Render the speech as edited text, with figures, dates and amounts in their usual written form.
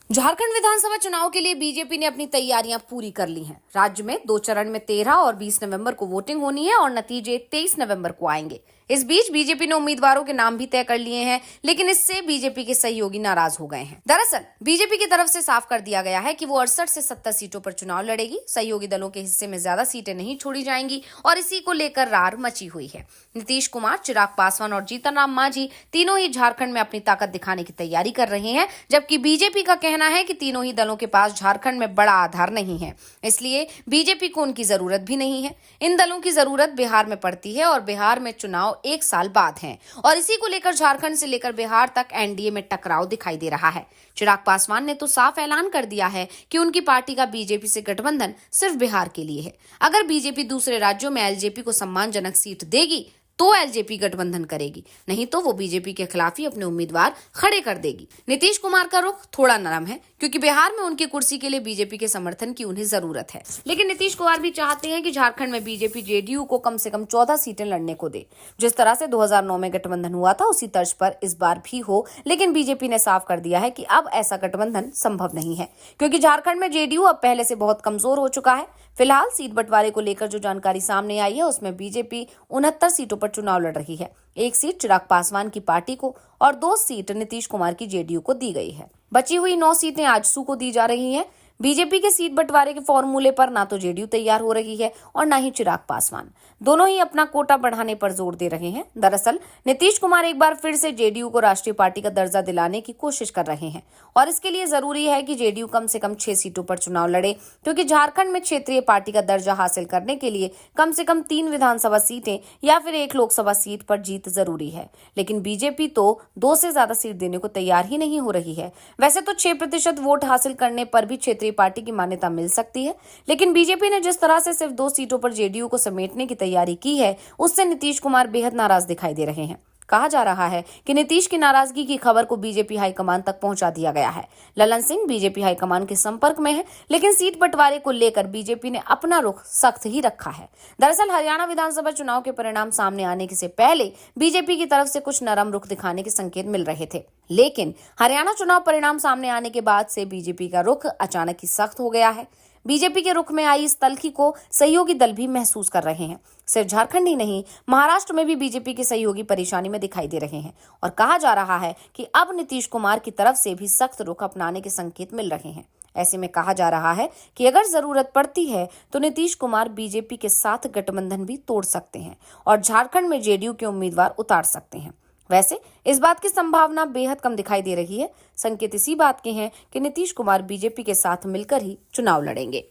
झारखंड विधानसभा चुनाव के लिए बीजेपी ने अपनी तैयारियां पूरी कर ली हैं। राज्य में 2 चरण में 13 और 20 नवंबर को वोटिंग होनी है और नतीजे 23 नवंबर को आएंगे। इस बीच बीजेपी ने उम्मीदवारों के नाम भी तय कर लिए हैं, लेकिन इससे बीजेपी के सहयोगी नाराज हो गए हैं। दरअसल बीजेपी की तरफ से साफ कर दिया गया है कि वो 68 से 70 सीटों पर चुनाव लड़ेगी। सहयोगी दलों के हिस्से में ज्यादा सीटें नहीं छोड़ी जाएंगी और इसी को लेकर रार मची हुई है। नीतीश कुमार, चिराग पासवान और जीतन राम मांझी तीनों ही झारखंड में अपनी ताकत दिखाने की तैयारी कर रहे हैं, जबकि बीजेपी का कहना है कि तीनों ही दलों के पास झारखंड में बड़ा आधार नहीं है, इसलिए बीजेपी को उनकी जरूरत भी नहीं है। इन दलों की जरूरत बिहार में पड़ती है और बिहार में चुनाव 1 साल बाद हैं और इसी को लेकर झारखंड से लेकर बिहार तक एनडीए में टकराव दिखाई दे रहा है। चिराग पासवान ने तो साफ ऐलान कर दिया है कि उनकी पार्टी का बीजेपी से गठबंधन सिर्फ बिहार के लिए है। अगर बीजेपी दूसरे राज्यों में एलजेपी को सम्मानजनक सीट देगी तो एलजेपी गठबंधन करेगी, नहीं तो वो बीजेपी के खिलाफ ही अपने उम्मीदवार खड़े कर देगी। नीतीश कुमार का रुख थोड़ा नरम है क्योंकि बिहार में उनकी कुर्सी के लिए बीजेपी के समर्थन की उन्हें जरूरत है, लेकिन नीतीश कुमार भी चाहते हैं कि झारखंड में बीजेपी जेडीयू को कम से कम 14 सीटें लड़ने को दे। जिस तरह से 2009 में गठबंधन हुआ था उसी तर्ज पर इस बार भी हो, लेकिन बीजेपी ने साफ कर दिया है कि अब ऐसा गठबंधन संभव नहीं है क्योंकि झारखंड में जेडीयू अब पहले से बहुत कमजोर हो चुका है। फिलहाल सीट बंटवारे को लेकर जो जानकारी सामने आई है उसमें बीजेपी 69 सीटों पर चुनाव लड़ रही है। 1 सीट चिराग पासवान की पार्टी को और 2 सीट नीतीश कुमार की जेडीयू को दी गई है। बची हुई 9 सीटें आजसू को दी जा रही हैं। बीजेपी के सीट बंटवारे के फॉर्मूले पर ना तो जेडीयू तैयार हो रही है और ना ही चिराग पासवान, दोनों ही अपना कोटा बढ़ाने पर जोर दे रहे हैं। दरअसल नीतीश कुमार एक बार फिर से जेडीयू को राष्ट्रीय पार्टी का दर्जा दिलाने की कोशिश कर रहे हैं और इसके लिए जरूरी है कि जेडीयू कम से कम 6 सीटों पर चुनाव लड़े, क्योंकि झारखंड में क्षेत्रीय पार्टी का दर्जा हासिल करने के लिए कम से कम 3 विधानसभा सीटें या फिर 1 लोकसभा सीट पर जीत जरूरी है। लेकिन बीजेपी तो 2 से ज्यादा सीट देने को तैयार ही नहीं हो रही है। वैसे तो 6% वोट हासिल करने पर भी क्षेत्रीय पार्टी की मान्यता मिल सकती है, लेकिन बीजेपी ने जिस तरह से सिर्फ 2 सीटों पर जेडीयू को समेटने की तैयारी की है उससे नीतीश कुमार बेहद नाराज दिखाई दे रहे हैं। कहा जा रहा है कि नीतीश की नाराजगी की खबर को बीजेपी हाईकमान तक पहुंचा दिया गया है। ललन सिंह बीजेपी हाईकमान के संपर्क में है, लेकिन सीट बंटवारे को लेकर बीजेपी ने अपना रुख सख्त ही रखा है। दरअसल हरियाणा विधानसभा चुनाव के परिणाम सामने आने से पहले बीजेपी की तरफ से कुछ नरम रुख दिखाने के संकेत मिल रहे थे, लेकिन हरियाणा चुनाव परिणाम सामने आने के बाद से बीजेपी का रुख अचानक ही सख्त हो गया है। बीजेपी के रुख में आई इस तल्खी को सहयोगी दल भी महसूस कर रहे हैं। सिर्फ झारखंड ही नहीं, महाराष्ट्र में भी बीजेपी के सहयोगी परेशानी में दिखाई दे रहे हैं और कहा जा रहा है कि अब नीतीश कुमार की तरफ से भी सख्त रुख अपनाने के संकेत मिल रहे हैं। ऐसे में कहा जा रहा है कि अगर जरूरत पड़ती है तो नीतीश कुमार बीजेपी के साथ गठबंधन भी तोड़ सकते हैं और झारखंड में जेडीयू के उम्मीदवार उतार सकते हैं। वैसे इस बात की संभावना बेहद कम दिखाई दे रही है। संकेत इसी बात के हैं कि नीतीश कुमार बीजेपी के साथ मिलकर ही चुनाव लड़ेंगे।